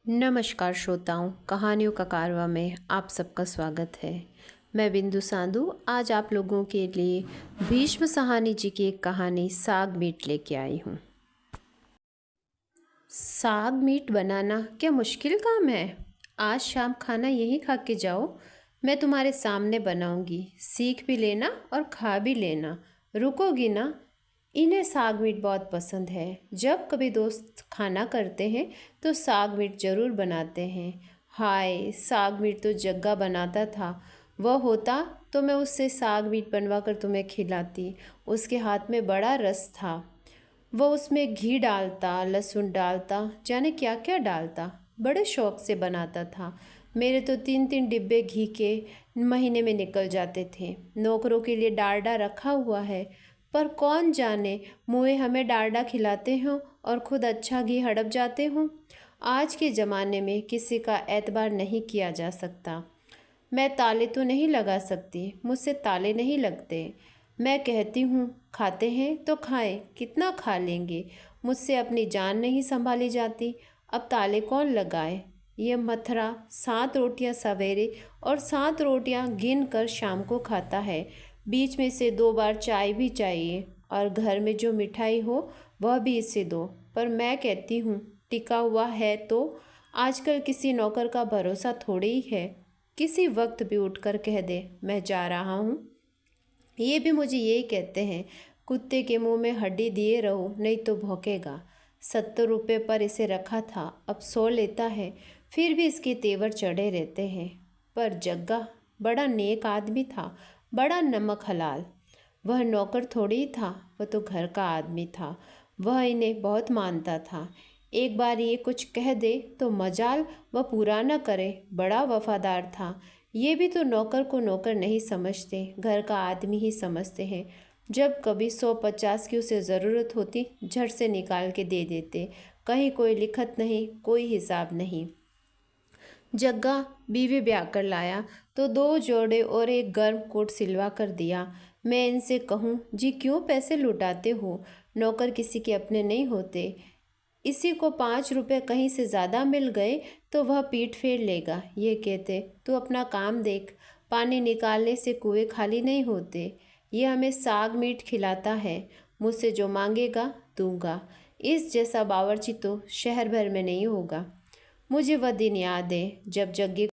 नमस्कार श्रोताओं, कहानियों का कारवां में आप सबका स्वागत है। मैं बिंदु साधु आज आप लोगों के लिए भीष्म साहनी जी की एक कहानी साग मीट लेके आई हूँ। साग मीट बनाना क्या मुश्किल काम है? आज शाम खाना यहीं खा के जाओ, मैं तुम्हारे सामने बनाऊंगी। सीख भी लेना और खा भी लेना। रुकोगी ना? इन्हें साग मीट बहुत पसंद है। जब कभी दोस्त खाना करते हैं तो साग मीट ज़रूर बनाते हैं। हाय, साग मीट तो जग्गा बनाता था। वह होता तो मैं उससे साग मीट बनवा कर तुम्हें खिलाती। उसके हाथ में बड़ा रस था। वह उसमें घी डालता, लहसुन डालता, जाने क्या क्या डालता। बड़े शौक से बनाता था। मेरे तो 3-3 डिब्बे घी के महीने में निकल जाते थे। नौकरों के लिए डालडा रखा हुआ है, पर कौन जाने मुँहे हमें डालडा खिलाते हों और खुद अच्छा घी हड़प जाते हों। आज के ज़माने में किसी का एतबार नहीं किया जा सकता। मैं ताले तो नहीं लगा सकती, मुझसे ताले नहीं लगते। मैं कहती हूँ खाते हैं तो खाएं, कितना खा लेंगे। मुझसे अपनी जान नहीं संभाली जाती, अब ताले कौन लगाए। ये मथुरा 7 रोटियां सवेरे और 7 रोटियां गिन कर शाम को खाता है। बीच में से 2 बार चाय भी चाहिए, और घर में जो मिठाई हो वह भी इसे दो। पर मैं कहती हूँ टिका हुआ है तो आजकल किसी नौकर का भरोसा थोड़ी ही है। किसी वक्त भी उठकर कह दे मैं जा रहा हूँ। ये भी मुझे यही कहते हैं, कुत्ते के मुंह में हड्डी दिए रहो नहीं तो भौंकेगा। 70 रुपये पर इसे रखा था, अब 100 लेता है। फिर भी इसके तेवर चढ़े रहते हैं। पर जग्गा बड़ा नेक आदमी था, बड़ा नमक हलाल। वह नौकर थोड़ी ही था, वह तो घर का आदमी था। वह इन्हें बहुत मानता था। एक बार ये कुछ कह दे तो मजाल वह पूरा न करे। बड़ा वफादार था। ये भी तो नौकर को नौकर नहीं समझते, घर का आदमी ही समझते हैं। जब कभी 150 की उसे ज़रूरत होती, झट से निकाल के दे देते। कहीं कोई लिखत नहीं, कोई हिसाब नहीं। जग्गा बीवी ब्याह कर लाया तो 2 जोड़े और एक गर्म कोट सिलवा कर दिया। मैं इनसे कहूँ जी क्यों पैसे लुटाते हो, नौकर किसी के अपने नहीं होते। इसी को 5 रुपये कहीं से ज़्यादा मिल गए तो वह पीठ फेर लेगा। ये कहते तू अपना काम देख, पानी निकालने से कुएं खाली नहीं होते। ये हमें साग मीट खिलाता है, मुझसे जो मांगेगा दूंगा। इस जैसा बावर्ची तो शहर भर में नहीं होगा। मुझे वह दिन याद है जब जग्गे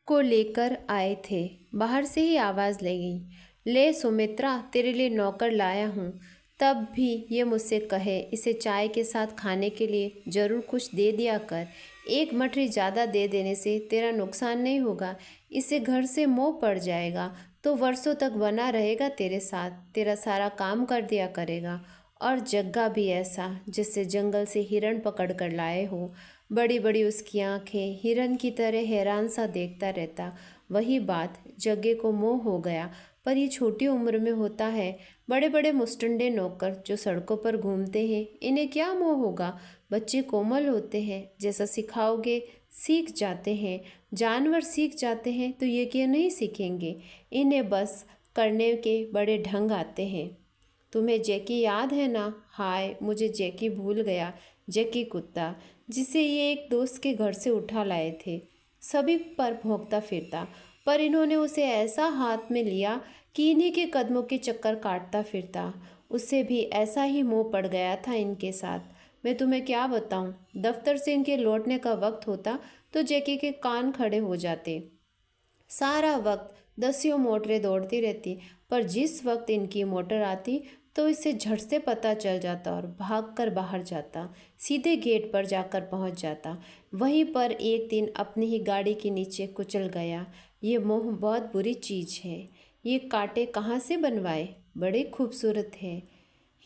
को लेकर आए थे। बाहर से ही आवाज़ लगी, ले सुमित्रा, तेरे लिए नौकर लाया हूँ। तब भी ये मुझसे कहे इसे चाय के साथ खाने के लिए ज़रूर कुछ दे दिया कर। एक मठरी ज़्यादा दे देने से तेरा नुकसान नहीं होगा। इसे घर से मोह पड़ जाएगा तो वर्षों तक बना रहेगा तेरे साथ, तेरा सारा काम कर दिया करेगा। और जग्गा भी ऐसा जिससे जंगल से हिरण पकड़ कर लाए हो। बड़ी बड़ी उसकी आंखें, हिरन की तरह हैरान सा देखता रहता। वही बात, जग्गे को मोह हो गया। पर ये छोटी उम्र में होता है। बड़े बड़े मुस्टंडे नौकर जो सड़कों पर घूमते हैं, इन्हें क्या मोह होगा। बच्चे कोमल होते हैं, जैसा सिखाओगे सीख जाते हैं। जानवर सीख जाते हैं तो ये क्यों नहीं सीखेंगे। इन्हें बस करने के बड़े ढंग आते हैं। तुम्हें जैकी याद है ना? हाय, मुझे जैकी भूल गया। जैकी कुत्ता जिसे ये एक दोस्त के घर से उठा लाए थे, सभी पर भौंकता फिरता। पर इन्होंने उसे ऐसा हाथ में लिया कि इन्हीं के कदमों के चक्कर काटता फिरता। उससे भी ऐसा ही मोह पड़ गया था इनके साथ। मैं तुम्हें क्या बताऊं, दफ्तर से इनके लौटने का वक्त होता तो जैकी के कान खड़े हो जाते। सारा वक्त दसियों मोटरें दौड़ती रहती, पर जिस वक्त इनकी मोटर आती तो इसे झट से पता चल जाता और भागकर बाहर जाता, सीधे गेट पर जाकर पहुंच जाता। वहीं पर एक दिन अपनी ही गाड़ी के नीचे कुचल गया। ये मोह बहुत बुरी चीज़ है। ये कांटे कहाँ से बनवाए, बड़े खूबसूरत है।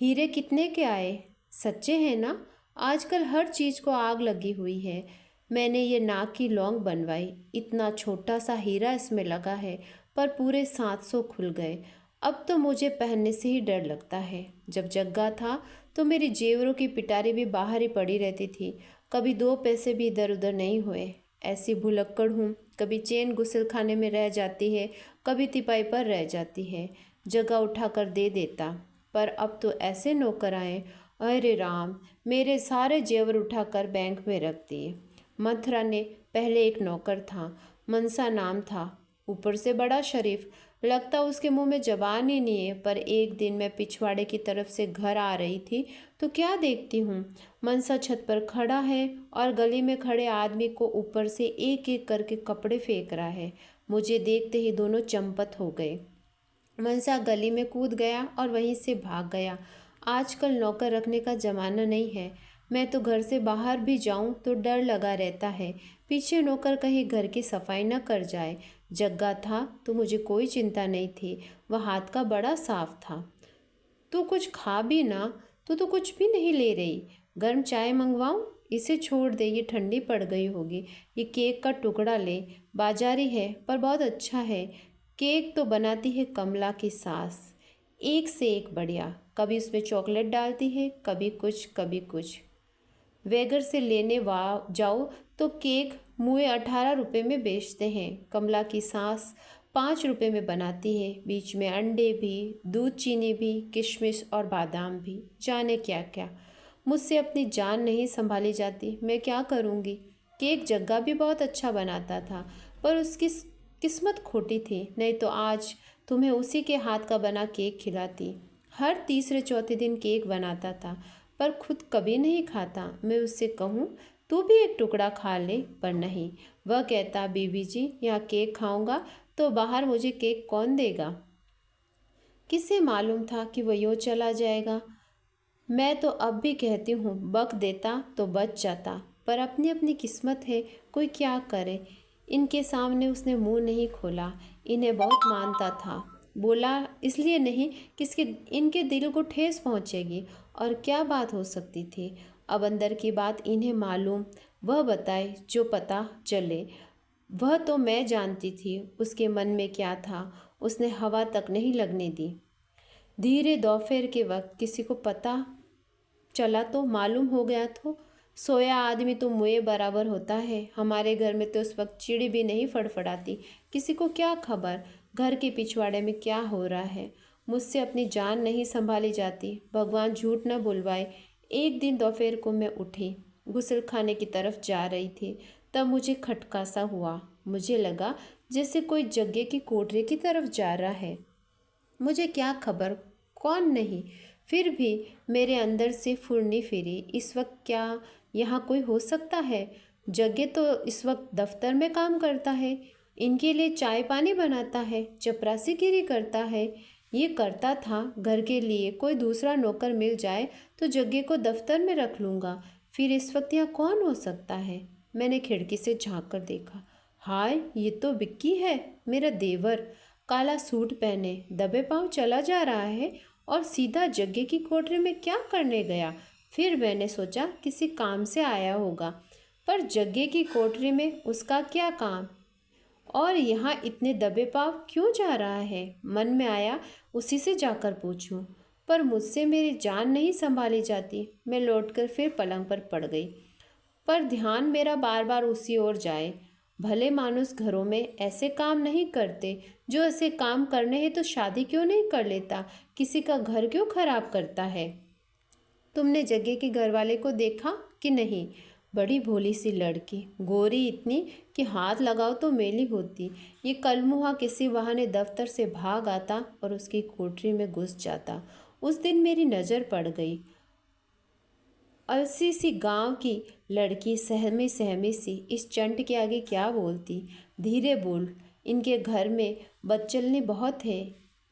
हीरे कितने के आए, सच्चे हैं ना? आजकल हर चीज़ को आग लगी हुई है। मैंने ये नाक की लौंग बनवाई, इतना छोटा सा हीरा इसमें लगा है, पर पूरे 700 खुल गए। अब तो मुझे पहनने से ही डर लगता है। जब जग्गा था तो मेरी जेवरों की पिटारी भी बाहर ही पड़ी रहती थी। कभी 2 पैसे भी इधर उधर नहीं हुए। ऐसी भुलक्कड़ हूँ, कभी चेन गुसल खाने में रह जाती है, कभी तिपाई पर रह जाती है। जगह उठा कर दे देता, पर अब तो ऐसे नौकर आए, अरे राम, मेरे सारे जेवर उठाकर बैंक में रख दिए। मथुरा ने पहले एक नौकर था, मनसा नाम था, ऊपर से बड़ा शरीफ, लगता उसके मुंह में जबान ही नहीं है। पर एक दिन मैं पिछवाड़े की तरफ से घर आ रही थी तो क्या देखती हूँ, मनसा छत पर खड़ा है और गली में खड़े आदमी को ऊपर से एक एक करके कपड़े फेंक रहा है। मुझे देखते ही दोनों चंपत हो गए। मनसा गली में कूद गया और वहीं से भाग गया। आजकल नौकर रखने का ज़माना नहीं है। मैं तो घर से बाहर भी जाऊं तो डर लगा रहता है, पीछे नौकर कहीं घर की सफाई न कर जाए। जग्गा था तो मुझे कोई चिंता नहीं थी, वह हाथ का बड़ा साफ था। तू कुछ खा भी ना, तू तो कुछ भी नहीं ले रही। गर्म चाय मंगवाऊं? इसे छोड़ दे, ये ठंडी पड़ गई होगी। ये केक का टुकड़ा ले, बाजारी है पर बहुत अच्छा है। केक तो बनाती है कमला की सास, एक से एक बढ़िया। कभी उसमें चॉकलेट डालती है, कभी कुछ कभी कुछ। वेगर से लेने जाओ तो केक मुँह 18 रुपये में बेचते हैं। कमला की सास 5 रुपये में बनाती है, बीच में अंडे भी, दूध चीनी भी, किशमिश और बादाम भी, जाने क्या क्या। मुझसे अपनी जान नहीं संभाली जाती, मैं क्या करूँगी। केक जग्गा भी बहुत अच्छा बनाता था, पर उसकी किस्मत खोटी थी, नहीं तो आज तुम्हें उसी के हाथ का बना केक खिलाती। हर तीसरे चौथे दिन केक बनाता था, पर खुद कभी नहीं खाता। मैं उससे कहूँ तू भी एक टुकड़ा खा ले, पर नहीं। वह कहता, बीबी जी यहाँ केक खाऊंगा तो बाहर मुझे केक कौन देगा। किसे मालूम था कि वह यूँ चला जाएगा। मैं तो अब भी कहती हूँ, बक देता तो बच जाता, पर अपनी अपनी किस्मत है, कोई क्या करे। इनके सामने उसने मुंह नहीं खोला, इन्हें बहुत मानता था। बोला इसलिए नहीं कि इनके दिल को ठेस पहुँचेगी, और क्या बात हो सकती थी। अब अंदर की बात इन्हें मालूम, वह बताए जो पता चले। वह तो मैं जानती थी उसके मन में क्या था, उसने हवा तक नहीं लगने दी। धीरे दोपहर के वक्त किसी को पता चला तो मालूम हो गया। तो सोया आदमी तो मुए बराबर होता है। हमारे घर में तो उस वक्त चिड़ी भी नहीं फड़फड़ाती। किसी को क्या खबर घर के पिछवाड़े में क्या हो रहा है। मुझसे अपनी जान नहीं संभाली जाती, भगवान झूठ न बुलवाए। एक दिन दोपहर को मैं उठी, गुस्ल खाने की तरफ जा रही थी, तब मुझे खटका सा हुआ। मुझे लगा जैसे कोई जग्गे की कोठरी की तरफ जा रहा है। मुझे क्या खबर कौन नहीं, फिर भी मेरे अंदर से फुरनी फिरी। इस वक्त क्या यहाँ कोई हो सकता है। जग्गे तो इस वक्त दफ्तर में काम करता है, इनके लिए चाय पानी बनाता है, चपरासीगिरी करता है। ये करता था। घर के लिए कोई दूसरा नौकर मिल जाए तो जग्गे को दफ्तर में रख लूँगा। फिर इस वक्त यहाँ कौन हो सकता है। मैंने खिड़की से झांक कर देखा। हाय, ये तो विक्की है, मेरा देवर। काला सूट पहने दबे पांव चला जा रहा है और सीधा जग्गे की कोठरी में क्या करने गया। फिर मैंने सोचा किसी काम से आया होगा, पर जग्गे की कोठरी में उसका क्या काम, और यहाँ इतने दबे पांव क्यों जा रहा है। मन में आया उसी से जाकर पूछूं, पर मुझसे मेरी जान नहीं संभाली जाती। मैं लौटकर फिर पलंग पर पड़ गई, पर ध्यान मेरा बार बार उसी ओर जाए। भले मानुस घरों में ऐसे काम नहीं करते। जो ऐसे काम करने हैं तो शादी क्यों नहीं कर लेता, किसी का घर क्यों खराब करता है। तुमने जग्गे के घर वाले को देखा कि नहीं। बड़ी भोली सी लड़की, गोरी इतनी कि हाथ लगाओ तो मेली होती। ये कलमुहा किसी बहाने दफ्तर से भाग आता और उसकी कोठरी में घुस जाता। उस दिन मेरी नज़र पड़ गई। अलसी सी गांव की लड़की सहमी सहमी सी इस चंट के आगे क्या बोलती। धीरे बोल, इनके घर में बदचलनी बहुत है।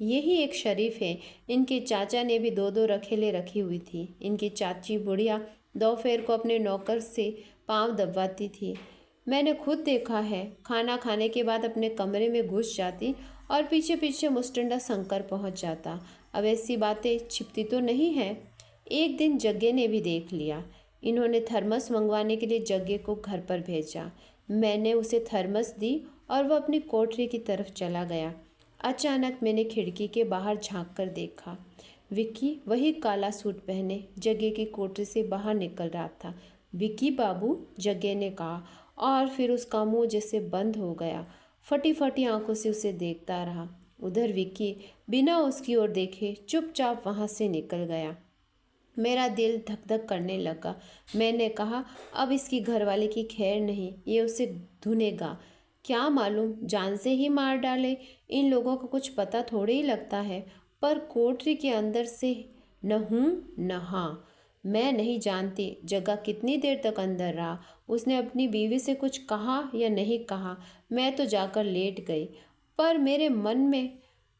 यही एक शरीफ है। इनके चाचा ने भी दो दो रखेले रखी हुई थी। इनकी चाची बुढ़िया दोपहर को अपने नौकर से पाँव दबवाती थी। मैंने खुद देखा है। खाना खाने के बाद अपने कमरे में घुस जाती और पीछे पीछे मुस्टंडा शंकर पहुंच जाता। अब ऐसी बातें छिपती तो नहीं है। एक दिन जग्गे ने भी देख लिया। इन्होंने थर्मस मंगवाने के लिए जग्गे को घर पर भेजा। मैंने उसे थर्मस दी और वह अपनी कोठरी की तरफ चला गया। अचानक मैंने खिड़की के बाहर झांक कर देखा। विक्की वही काला सूट पहने जग्गे की कोठरी से बाहर निकल रहा था। विक्की बाबू, जग्गे ने कहा, और फिर उसका मुंह जैसे बंद हो गया। फटी फटी आंखों से उसे देखता रहा। उधर विक्की बिना उसकी ओर देखे चुपचाप वहां से निकल गया। मेरा दिल धक धक करने लगा। मैंने कहा, अब इसकी घरवाले की खैर नहीं, ये उसे धुनेगा। क्या मालूम जान से ही मार डाले। इन लोगों को कुछ पता थोड़ी ही लगता है। पर कोठरी के अंदर से न हूँ न हाँ। मैं नहीं जानती जग्गा कितनी देर तक अंदर रहा। उसने अपनी बीवी से कुछ कहा या नहीं कहा। मैं तो जाकर लेट गई। पर मेरे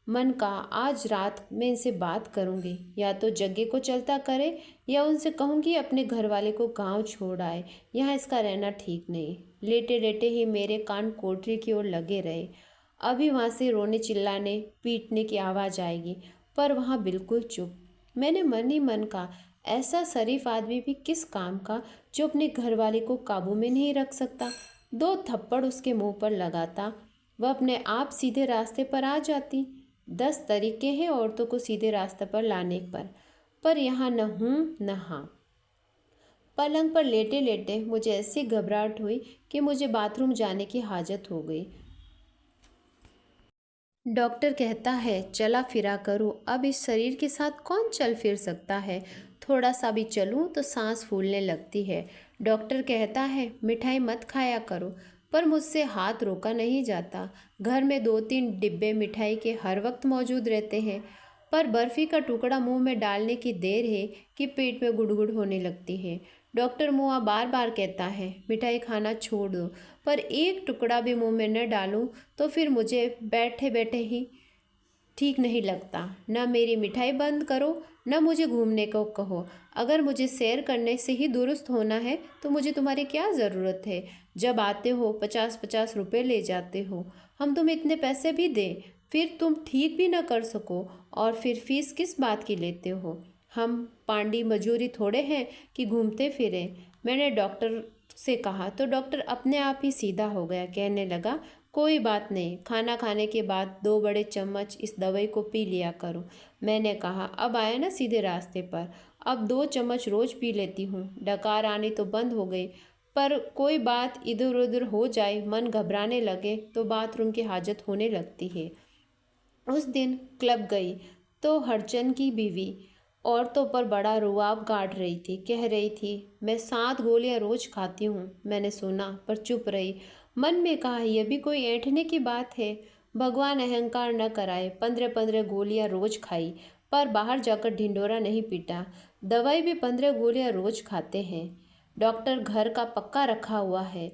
मन का आज रात मैं इनसे बात करूंगी। या तो जग्गे को चलता करे या उनसे कहूंगी अपने घर वाले को गांव छोड़ आए। यहाँ इसका रहना ठीक नहीं। लेटे लेटे ही मेरे कान कोठरी की ओर लगे रहे। अभी वहाँ से रोने चिल्लाने पीटने की आवाज़ आएगी। पर वहाँ बिल्कुल चुप। मैंने मन ही मन कहा, ऐसा शरीफ आदमी भी किस काम का जो अपने घरवाले को काबू में नहीं रख सकता। 2 थप्पड़ उसके मुंह पर लगाता, वह अपने आप सीधे रास्ते पर आ जाती। 10 तरीके हैं औरतों को सीधे रास्ते पर लाने पर यहाँ न हूँ न हाँ। पलंग पर लेटे लेटे मुझे ऐसी घबराहट हुई कि मुझे बाथरूम जाने की हाजत हो गई। डॉक्टर कहता है चला फिरा करो। अब इस शरीर के साथ कौन चल फिर सकता है। थोड़ा सा भी चलूं तो सांस फूलने लगती है। डॉक्टर कहता है मिठाई मत खाया करो। पर मुझसे हाथ रोका नहीं जाता। घर में 2-3 डिब्बे मिठाई के हर वक्त मौजूद रहते हैं। पर बर्फ़ी का टुकड़ा मुंह में डालने की देर है कि पेट में गुड़गुड़ होने लगती है। डॉक्टर मुआ बार बार कहता है मिठाई खाना छोड़ दो। पर एक टुकड़ा भी मुंह में न डालूं तो फिर मुझे बैठे बैठे ही ठीक नहीं लगता। न मेरी मिठाई बंद करो न मुझे घूमने को कहो। अगर मुझे सैर करने से ही दुरुस्त होना है तो मुझे तुम्हारी क्या ज़रूरत है। जब आते हो 50-50 रुपये ले जाते हो। हम तुम्हें इतने पैसे भी दें फिर तुम ठीक भी न कर सको। और फिर फीस किस बात की लेते हो। हम पांडी मजूरी थोड़े हैं कि घूमते फिरें। मैंने डॉक्टर से कहा तो डॉक्टर अपने आप ही सीधा हो गया। कहने लगा कोई बात नहीं, खाना खाने के बाद 2 बड़े चम्मच इस दवाई को पी लिया करो। मैंने कहा अब आया ना सीधे रास्ते पर। अब 2 चम्मच रोज़ पी लेती हूँ। डकार आनी तो बंद हो गई। पर कोई बात इधर उधर हो जाए, मन घबराने लगे तो बाथरूम की हाजत होने लगती है। उस दिन क्लब गई तो हरचंद की बीवी औरतों पर बड़ा रुआब गाड़ रही थी। कह रही थी मैं 7 गोलियां रोज खाती हूँ। मैंने सुना पर चुप रही। मन में कहा यह भी कोई ऐंठने की बात है। भगवान अहंकार न कराए। 15-15 गोलियां रोज खाई पर बाहर जाकर ढिंडोरा नहीं पीटा। दवाई भी 15 गोलियां रोज खाते हैं। डॉक्टर घर का पक्का रखा हुआ है।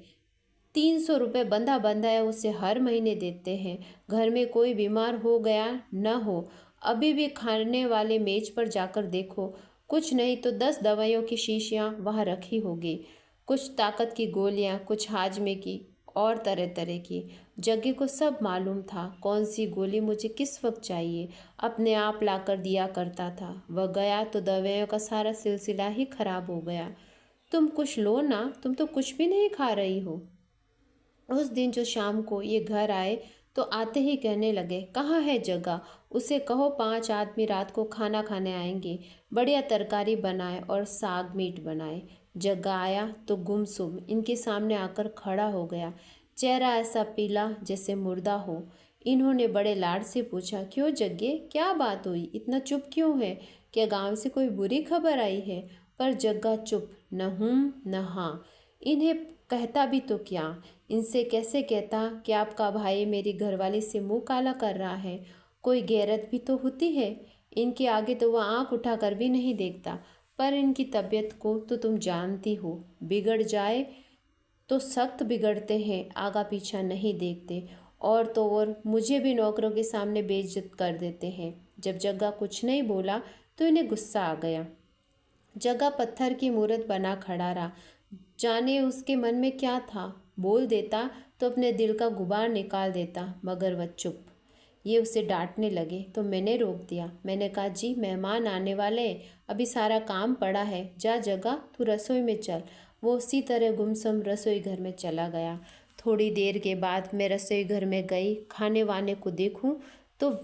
300 रुपये बंधा बंधा है उसे हर महीने देते हैं। घर में कोई बीमार हो गया न हो। अभी भी खाने वाले मेज पर जाकर देखो। कुछ नहीं तो 10 दवाइयों की शीशियाँ वहाँ रखी होगी। कुछ ताकत की गोलियाँ, कुछ हाजमे की और तरह तरह की। जग्गे को सब मालूम था कौन सी गोली मुझे किस वक्त चाहिए। अपने आप लाकर दिया करता था। वह गया तो दवाइयों का सारा सिलसिला ही खराब हो गया। तुम कुछ लो ना, तुम तो कुछ भी नहीं खा रही हो। उस दिन जो शाम को ये घर आए तो आते ही कहने लगे कहाँ है जगह। उसे कहो 5 आदमी रात को खाना खाने आएंगे। बढ़िया तरकारी बनाए और साग मीट बनाए। जग्गा आया तो गुमसुम इनके सामने आकर खड़ा हो गया। चेहरा ऐसा पीला जैसे मुर्दा हो। इन्होंने बड़े लाड से पूछा क्यों जग्गे, क्या बात हुई, इतना चुप क्यों है। क्या गांव से कोई बुरी खबर आई है। पर जग्गा चुप, न हूँ न हाँ। इन्हें कहता भी तो क्या, इनसे कैसे कहता कि आपका भाई मेरी घरवाली से मुंह काला कर रहा है। कोई गैरत भी तो होती है। इनके आगे तो वह आंख उठाकर भी नहीं देखता। पर इनकी तबीयत को तो तुम जानती हो। बिगड़ जाए तो सख्त बिगड़ते हैं, आगा पीछा नहीं देखते। और तो और मुझे भी नौकरों के सामने बेइज्जत कर देते हैं। जब जग्गा कुछ नहीं बोला तो इन्हें गुस्सा आ गया। जग्गा पत्थर की मूरत बना खड़ा रहा। जाने उसके मन में क्या था। बोल देता तो अपने दिल का गुबार निकाल देता, मगर वह चुप। ये उसे डांटने लगे तो मैंने रोक दिया। मैंने कहा जी मेहमान आने वाले हैं, अभी सारा काम पड़ा है। जा जग्गा तू रसोई में चल। वो उसी तरह गुमसुम रसोई घर में चला गया। थोड़ी देर के बाद मैं रसोई घर में गई। खाने वाने को देखूं तो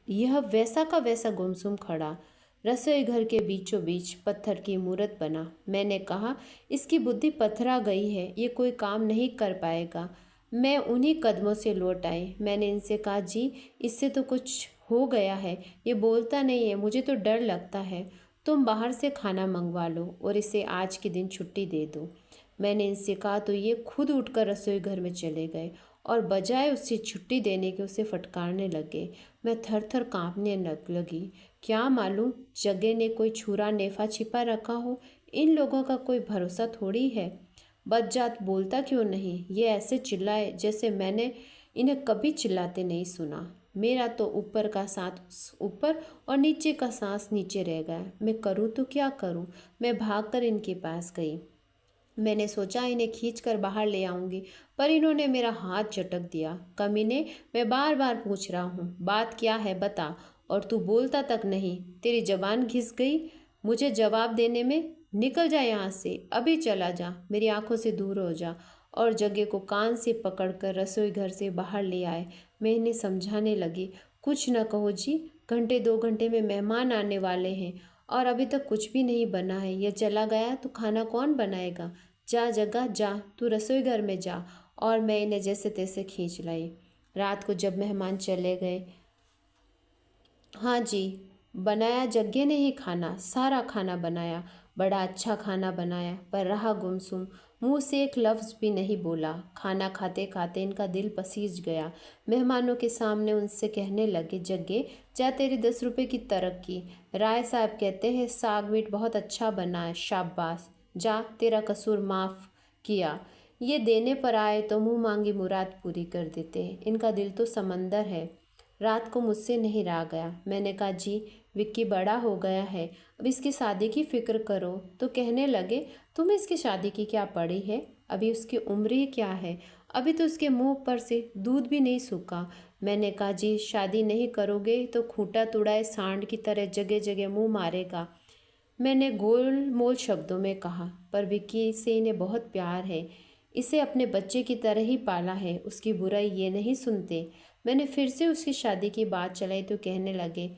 यह वैसा का वैसा गुमसुम खड़ा। रसोई घर के बीचों बीच पत्थर की मूरत बना। मैंने कहा इसकी बुद्धि पथरा गई है, ये कोई काम नहीं कर पाएगा। मैं उन्हीं कदमों से लौट आई। मैंने इनसे कहा जी इससे तो कुछ हो गया है, ये बोलता नहीं है, मुझे तो डर लगता है। तुम बाहर से खाना मंगवा लो और इसे आज के दिन छुट्टी दे दो। मैंने इनसे कहा तो ये खुद उठकर रसोई घर में चले गए और बजाय उसे छुट्टी देने के उसे फटकारने लगे। मैं थर थर काँपने लगी। क्या मालूम जग्गे ने कोई छुरा नेफा छिपा रखा हो। इन लोगों का कोई भरोसा थोड़ी है। बदजात बोलता क्यों नहीं। ये ऐसे चिल्लाए जैसे मैंने इन्हें कभी चिल्लाते नहीं सुना। मेरा तो ऊपर का सांस ऊपर और नीचे का सांस नीचे रह गया। मैं करूँ तो क्या करूँ। मैं भागकर इनके पास गई। मैंने सोचा इन्हें खींचकर बाहर ले आऊंगी, पर इन्होंने मेरा हाथ झटक दिया। कमीने, मैं बार बार पूछ रहा हूँ, बात क्या है बता, और तू बोलता तक नहीं। तेरी जबान घिस गई मुझे जवाब देने में। निकल जा यहाँ से, अभी चला जा, मेरी आंखों से दूर हो जा। और जग्गे को कान से पकड़कर रसोई घर से बाहर ले आए। मैं इन्हें समझाने लगी, कुछ न कहो जी, घंटे 2 घंटे में मेहमान आने वाले हैं और अभी तक कुछ भी नहीं बना है। ये चला गया तो खाना कौन बनाएगा। जा जग्गा जा, तू रसोई घर में जा। और मैं इन्हें जैसे तैसे खींच लाई। रात को जब मेहमान चले गए, हाँ जी, बनाया जग्गे ने ही खाना, सारा खाना बनाया। बड़ा अच्छा खाना बनाया, पर रहा गुमसुम, मुंह से एक लफ्ज़ भी नहीं बोला। खाना खाते खाते इनका दिल पसीज गया। मेहमानों के सामने उनसे कहने लगे, जग्गे जा, तेरी 10 रुपये की तरक्की। राय साहब कहते हैं साग मीट बहुत अच्छा बना है, शाबाश, जा, तेरा कसूर माफ़ किया। ये देने पर आए तो मुंह मांगी मुराद पूरी कर देते हैं। इनका दिल तो समंदर है। रात को मुझसे नहीं रहा गया। मैंने कहा, जी, विक्की बड़ा हो गया है, अब इसकी शादी की फ़िक्र करो। तो कहने लगे, तुम्हें इसकी शादी की क्या पड़ी है, अभी उसकी उम्र ही क्या है, अभी तो उसके मुंह पर से दूध भी नहीं सूखा। मैंने कहा, जी, शादी नहीं करोगे तो खूंटा तुड़ाए सांड की तरह जगह जगह मुंह मारेगा। मैंने गोल मोल शब्दों में कहा, पर विक्की से इन्हें बहुत प्यार है, इसे अपने बच्चे की तरह ही पाला है, उसकी बुराई ये नहीं सुनते। मैंने फिर से उसकी शादी की बात चलाई तो कहने लगे,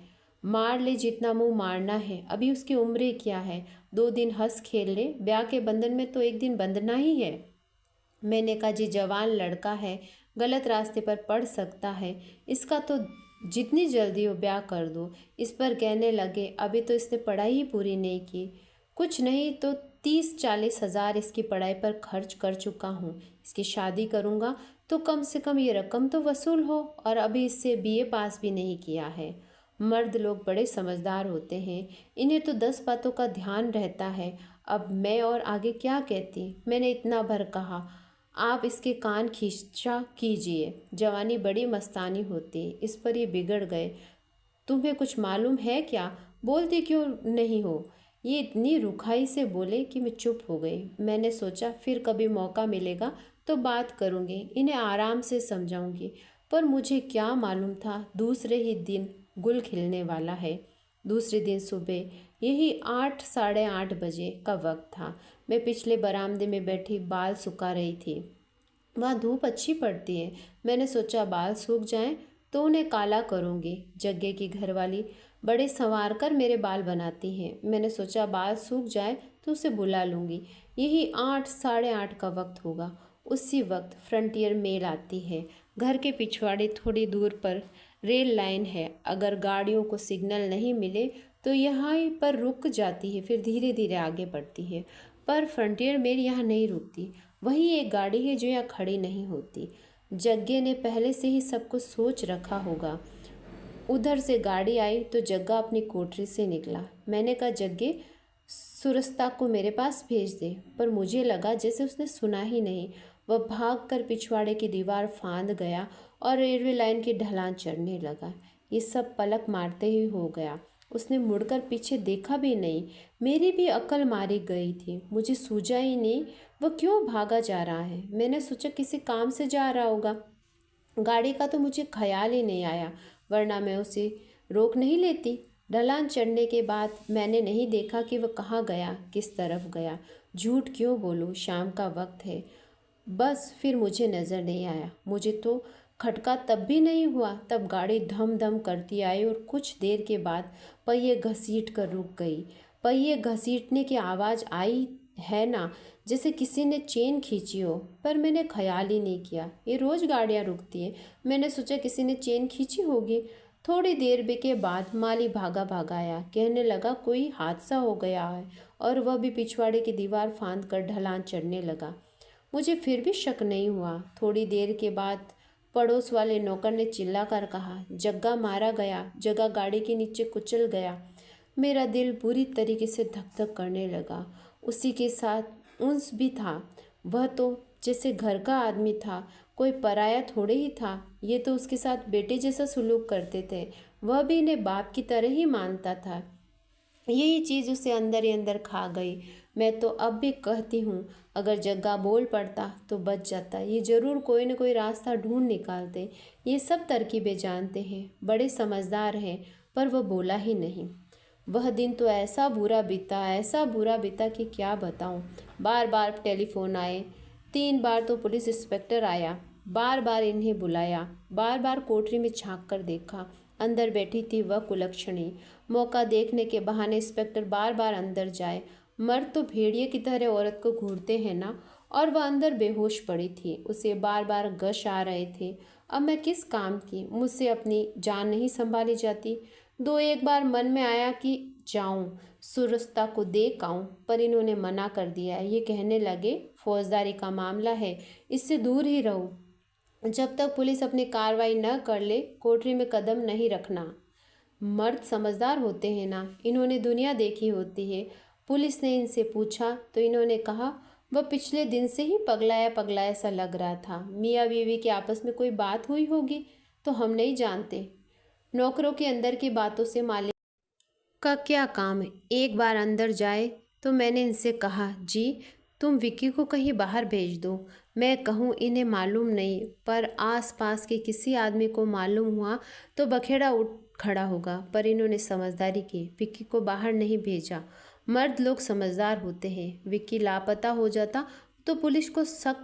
मार ले जितना मुंह मारना है, अभी उसकी उम्र क्या है, 2 दिन हंस खेल ले, ब्याह के बंधन में तो एक दिन बंधना ही है। मैंने कहा, जी, जवान लड़का है, गलत रास्ते पर पड़ सकता है, इसका तो जितनी जल्दी हो ब्याह कर दो। इस पर कहने लगे, अभी तो इसने पढ़ाई ही पूरी नहीं की, कुछ नहीं तो 30-40 हज़ार इसकी पढ़ाई पर खर्च कर चुका हूँ। इसकी शादी करूँगा तो कम से कम ये रकम तो वसूल हो, और अभी इससे बीए पास भी नहीं किया है। मर्द लोग बड़े समझदार होते हैं, इन्हें तो 10 बातों का ध्यान रहता है। अब मैं और आगे क्या कहती। मैंने इतना भर कहा, आप इसके कान खींचा कीजिए, जवानी बड़ी मस्तानी होती, इस पर ये बिगड़ गए। तुम्हें कुछ मालूम है क्या, बोलती क्यों नहीं हो। ये इतनी रुखाई से बोले कि मैं चुप हो गई। मैंने सोचा फिर कभी मौका मिलेगा तो बात करूँगी, इन्हें आराम से समझाऊंगी, पर मुझे क्या मालूम था दूसरे ही दिन गुल खिलने वाला है। दूसरे दिन सुबह यही 8-8:30 बजे का वक्त था। मैं पिछले बरामदे में बैठी बाल सुखा रही थी। वहाँ धूप अच्छी पड़ती है। मैंने सोचा बाल सूख जाएं तो उन्हें काला करूँगी। जग्गे की घरवाली बड़े संवार कर मेरे बाल बनाती हैं। मैंने सोचा बाल सूख जाए तो उसे बुला लूँगी। यही 8-8:30 का वक्त होगा। उसी वक्त फ्रंटियर मेल आती है। घर के पिछवाड़े थोड़ी दूर पर रेल लाइन है। अगर गाड़ियों को सिग्नल नहीं मिले तो यहाँ पर रुक जाती है, फिर धीरे धीरे आगे बढ़ती है। पर फ्रंटियर मेल यहाँ नहीं रुकती। वही एक गाड़ी है जो यहाँ खड़ी नहीं होती। जग्गे ने पहले से ही सब कुछ सोच रखा होगा। उधर से गाड़ी आई तो जग्गा अपनी कोठरी से निकला। मैंने कहा, जग्गे, सुरस्ता को मेरे पास भेज दे, पर मुझे लगा जैसे उसने सुना ही नहीं। वह भागकर पिछवाड़े की दीवार फांद गया और रेलवे लाइन की ढलान चढ़ने लगा। ये सब पलक मारते ही हो गया। उसने मुड़कर पीछे देखा भी नहीं। मेरी भी अक्ल मारी गई थी। मुझे सूझा ही नहीं वह क्यों भागा जा रहा है। मैंने सोचा किसी काम से जा रहा होगा। गाड़ी का तो मुझे ख्याल ही नहीं आया, वरना मैं उसे रोक नहीं लेती। ढलान चढ़ने के बाद मैंने नहीं देखा कि वह कहाँ गया, किस तरफ गया। झूठ क्यों बोलूँ, शाम का वक्त है। बस फिर मुझे नज़र नहीं आया। मुझे तो खटका तब भी नहीं हुआ। तब गाड़ी धम धम करती आई और कुछ देर के बाद पहिए घसीट कर रुक गई। पहिए घसीटने की आवाज़ आई है ना, जैसे किसी ने चेन खींची हो, पर मैंने ख्याल ही नहीं किया। ये रोज़ गाड़ियाँ रुकती है। मैंने सोचा किसी ने चेन खींची होगी। थोड़ी देर के बाद माली भागा भागा आया। कहने लगा कोई हादसा हो गया है, और वह भी पिछवाड़े की दीवार फांद कर ढलान चढ़ने लगा। मुझे फिर भी शक नहीं हुआ। थोड़ी देर के बाद पड़ोस वाले नौकर ने चिल्ला कर कहा, जग्गा मारा गया, जग्गा गाड़ी के नीचे कुचल गया। मेरा दिल बुरी तरीके से धक धक करने लगा। उसी के साथ उन्स भी था। वह तो जैसे घर का आदमी था, कोई पराया थोड़े ही था। ये तो उसके साथ बेटे जैसा सुलूक करते थे। वह भी इन्हें बाप की तरह ही मानता था। यही चीज़ उसे अंदर ही अंदर खा गई। मैं तो अब भी कहती हूँ, अगर जग्गा बोल पड़ता तो बच जाता। ये ज़रूर कोई न कोई रास्ता ढूंढ निकालते। ये सब तरकीबें जानते हैं, बड़े समझदार हैं, पर वह बोला ही नहीं। वह दिन तो ऐसा बुरा बीता, ऐसा बुरा बीता कि क्या बताऊँ। बार बार टेलीफोन आए, 3 बार तो पुलिस इंस्पेक्टर आया, बार बार इन्हें बुलाया, बार बार कोठरी में झांक कर देखा। अंदर बैठी थी वह कुलक्षणी। मौका देखने के बहाने इंस्पेक्टर बार बार अंदर जाए। मर्द तो भेड़िए की तरह औरत को घूरते हैं ना। और वह अंदर बेहोश पड़ी थी। उसे बार बार गश आ रहे थे। अब मैं किस काम की, मुझसे अपनी जान नहीं संभाली जाती। 2-1 बार मन में आया कि जाऊं, सुरस्ता को देख आऊं, पर इन्होंने मना कर दिया। ये कहने लगे फौजदारी का मामला है, इससे दूर ही रहो। जब तक पुलिस अपनी कार्रवाई न कर ले, कोठरी में कदम नहीं रखना। मर्द समझदार होते हैं ना, इन्होंने दुनिया देखी होती है। पुलिस ने इनसे पूछा तो इन्होंने कहा वह पिछले दिन से ही पगलाया पगलाया सा लग रहा था। मियाँ बीवी के आपस में कोई बात हुई होगी तो हम नहीं जानते। नौकरों के अंदर की बातों से मालिक का क्या काम है। एक बार अंदर जाए तो मैंने इनसे कहा, जी तुम विक्की को कहीं बाहर भेज दो। मैं कहूँ इन्हें मालूम नहीं, पर आस पास के किसी आदमी को मालूम हुआ तो बखेड़ा उठ खड़ा होगा। पर इन्होंने समझदारी की, विक्की को बाहर नहीं भेजा। मर्द लोग समझदार होते हैं। विक्की लापता हो जाता तो पुलिस को शक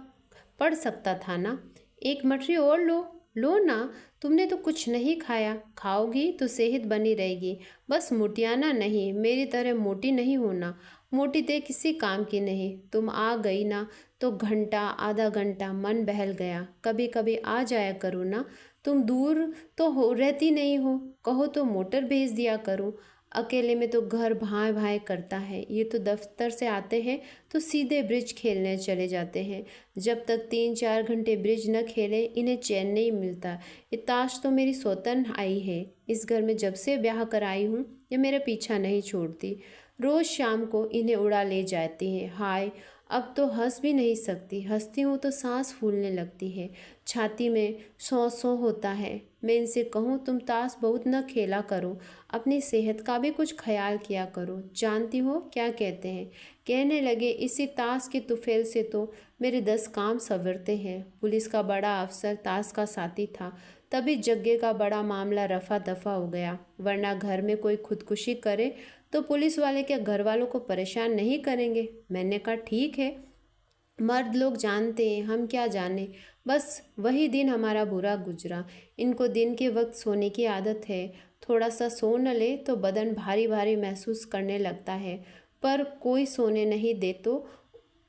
पड़ सकता था ना। एक मटरी और लो, लो ना। तुमने तो कुछ नहीं खाया, खाओगी तो सेहत बनी रहेगी। बस मोटियाना नहीं, मेरी तरह मोटी नहीं होना। मोटी ते किसी काम की नहीं। तुम आ गई ना तो घंटा आधा घंटा मन बहल गया। कभी कभी आ जाया करो ना। तुम दूर तो हो रहती नहीं हो, कहो तो मोटर भेज दिया करो। अकेले में तो घर भाए भाए करता है। ये तो दफ्तर से आते हैं तो सीधे ब्रिज खेलने चले जाते हैं। जब तक 3-4 घंटे ब्रिज न खेले इन्हें चैन नहीं मिलता। ये ताश तो मेरी सौतन आई है। इस घर में जब से ब्याह कर आई हूँ ये मेरा पीछा नहीं छोड़ती। रोज़ शाम को इन्हें उड़ा ले जाती है। हाय, अब तो हंस भी नहीं सकती। हंसती हूँ तो सांस फूलने लगती है, छाती में सौ सौ होता है। मैं इनसे कहूँ तुम ताश बहुत न खेला करो, अपनी सेहत का भी कुछ ख्याल किया करो। जानती हो क्या कहते हैं? कहने लगे इसी ताश के तुफेल से तो मेरे 10 काम संवरते हैं। पुलिस का बड़ा अफसर ताश का साथी था, तभी जग्गे का बड़ा मामला रफा दफा हो गया। वरना घर में कोई खुदकुशी करे तो पुलिस वाले क्या घर वालों को परेशान नहीं करेंगे? मैंने कहा ठीक है, मर्द लोग जानते हैं, हम क्या जाने। बस वही दिन हमारा बुरा गुजरा। इनको दिन के वक्त सोने की आदत है। थोड़ा सा सो न ले तो बदन भारी भारी महसूस करने लगता है। पर कोई सोने नहीं दे तो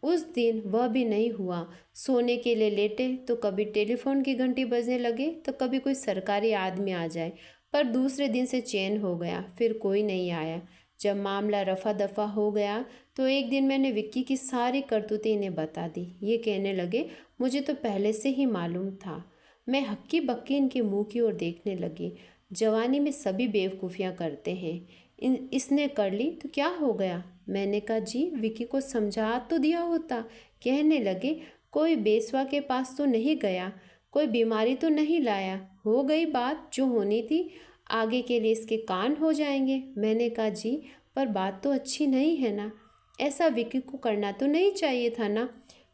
उस दिन वह भी नहीं हुआ। सोने के लिए लेटे तो कभी टेलीफोन की घंटी बजने लगे तो कभी कोई सरकारी आदमी आ जाए। पर दूसरे दिन से चैन हो गया, फिर कोई नहीं आया। जब मामला रफा दफा हो गया तो एक दिन मैंने विक्की की सारी करतूतें इन्हें बता दी। ये कहने लगे मुझे तो पहले से ही मालूम था। मैं हक्की बक्की इनके मुंह की ओर देखने लगी। जवानी में सभी बेवकूफ़ियाँ करते हैं, इसने कर ली तो क्या हो गया? मैंने कहा जी विक्की को समझा तो दिया होता। कहने लगे कोई बेसवा के पास तो नहीं गया, कोई बीमारी तो नहीं लाया, हो गई बात जो होनी थी, आगे के लिए इसके कान हो जाएंगे। मैंने कहा जी पर बात तो अच्छी नहीं है ना, ऐसा विक्की को करना तो नहीं चाहिए था ना।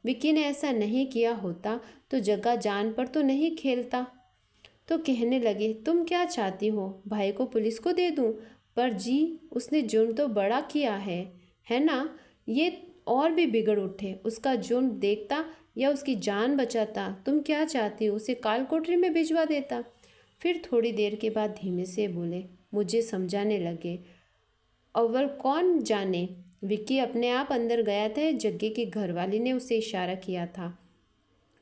विक्की ने ऐसा नहीं किया होता तो जग्गा जान पर तो नहीं खेलता। तो कहने लगे तुम क्या चाहती हो, भाई को पुलिस को दे दूं? पर जी उसने जुर्म तो बड़ा किया है ना। ये और भी बिगड़ उठे, उसका जुर्म देखता या उसकी जान बचाता? तुम क्या चाहती हो, उसे काल कोठरी में भिजवा देता? फिर थोड़ी देर के बाद धीमे से बोले, मुझे समझाने लगे। अव्वल कौन जाने, विक्की अपने आप अंदर गया था, जग्गे की घरवाली ने उसे इशारा किया था।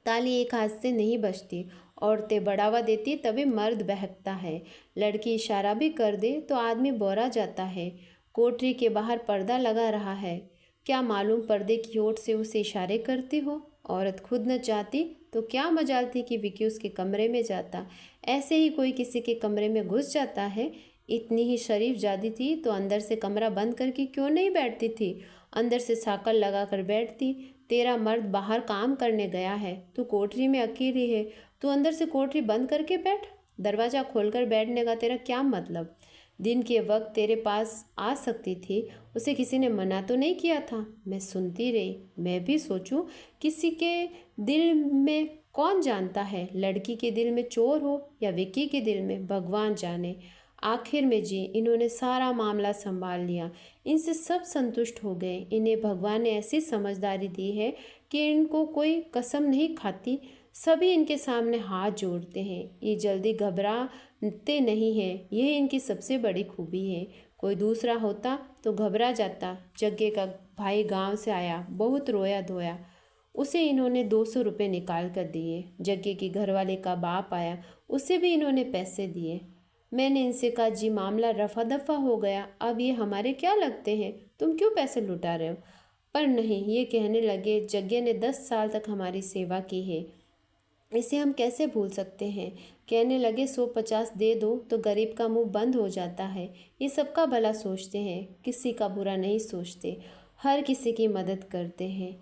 ताली एक हाथ से नहीं बजती, औरतें बढ़ावा देती तभी मर्द बहकता है। लड़की इशारा भी कर दे तो आदमी बौरा जाता है। कोठरी के बाहर पर्दा लगा रहा है, क्या मालूम पर्दे की ओट से उसे इशारे करती हो। औरत खुद न चाहती तो क्या मजाल थी कि विकी उसके कमरे में जाता। ऐसे ही कोई किसी के कमरे में घुस जाता है। इतनी ही शरीफ जादी थी तो अंदर से कमरा बंद करके क्यों नहीं बैठती थी, अंदर से साकल लगा कर बैठती। तेरा मर्द बाहर काम करने गया है, तू कोठरी में अकेली है, तू अंदर से कोठरी बंद करके बैठ। दरवाज़ा खोलकर बैठने का तेरा क्या मतलब। दिन के वक्त तेरे पास आ सकती थी, उसे किसी ने मना तो नहीं किया था। मैं सुनती रही, मैं भी सोचूं किसी के दिल में कौन जानता है, लड़की के दिल में चोर हो या विक्की के दिल में, भगवान जाने। आखिर में जी इन्होंने सारा मामला संभाल लिया, इनसे सब संतुष्ट हो गए। इन्हें भगवान ने ऐसी समझदारी दी है कि इनको कोई कसम नहीं खाती, सभी इनके सामने हाथ जोड़ते हैं। ये जल्दी घबराते नहीं हैं, यह इनकी सबसे बड़ी खूबी है। कोई दूसरा होता तो घबरा जाता। जग्गे का भाई गांव से आया, बहुत रोया धोया, उसे इन्होंने 200 रुपये निकाल कर दिए। जग्गे के घरवाले का बाप आया, उसे भी इन्होंने पैसे दिए। मैंने इनसे कहा जी मामला रफा दफा हो गया, अब ये हमारे क्या लगते हैं, तुम क्यों पैसे लुटा रहे हो। पर नहीं, ये कहने लगे जग्गे ने 10 साल तक हमारी सेवा की है, इसे हम कैसे भूल सकते हैं। कहने लगे 150 दे दो तो गरीब का मुंह बंद हो जाता है। ये सबका भला सोचते हैं, किसी का बुरा नहीं सोचते, हर किसी की मदद करते हैं।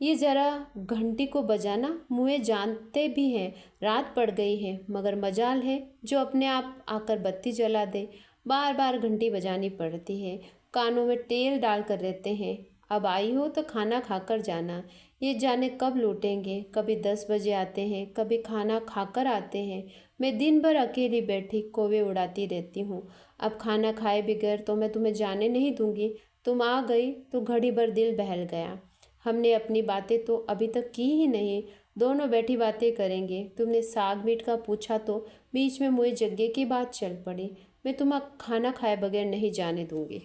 ये ज़रा घंटी को बजाना मुँह जानते भी हैं, रात पड़ गई है, मगर मजाल है जो अपने आप आकर बत्ती जला दे। बार बार घंटी बजानी पड़ती है, कानों में तेल डाल कर रहते हैं। अब आई हो तो खाना खाकर जाना, ये जाने कब लौटेंगे। कभी 10 बजे आते हैं, कभी खाना खाकर आते हैं। मैं दिन भर अकेली बैठी कौवे उड़ाती रहती हूँ। अब खाना खाए बगैर तो मैं तुम्हें जाने नहीं दूंगी। तुम आ गई तो घड़ी भर दिल बहल गया। हमने अपनी बातें तो अभी तक की ही नहीं, दोनों बैठी बातें करेंगे। तुमने साग मीट का पूछा तो बीच में मुझे जग्गे की बात चल पड़ी। मैं तुम्हें खाना खाए बगैर नहीं जाने दूंगी।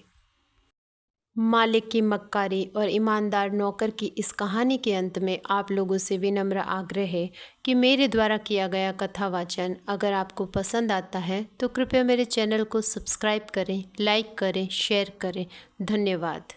मालिक की मक्कारी और ईमानदार नौकर की इस कहानी के अंत में आप लोगों से विनम्र आग्रह है कि मेरे द्वारा किया गया कथा वाचन अगर आपको पसंद आता है तो कृपया मेरे चैनल को सब्सक्राइब करें, लाइक करें, शेयर करें। धन्यवाद।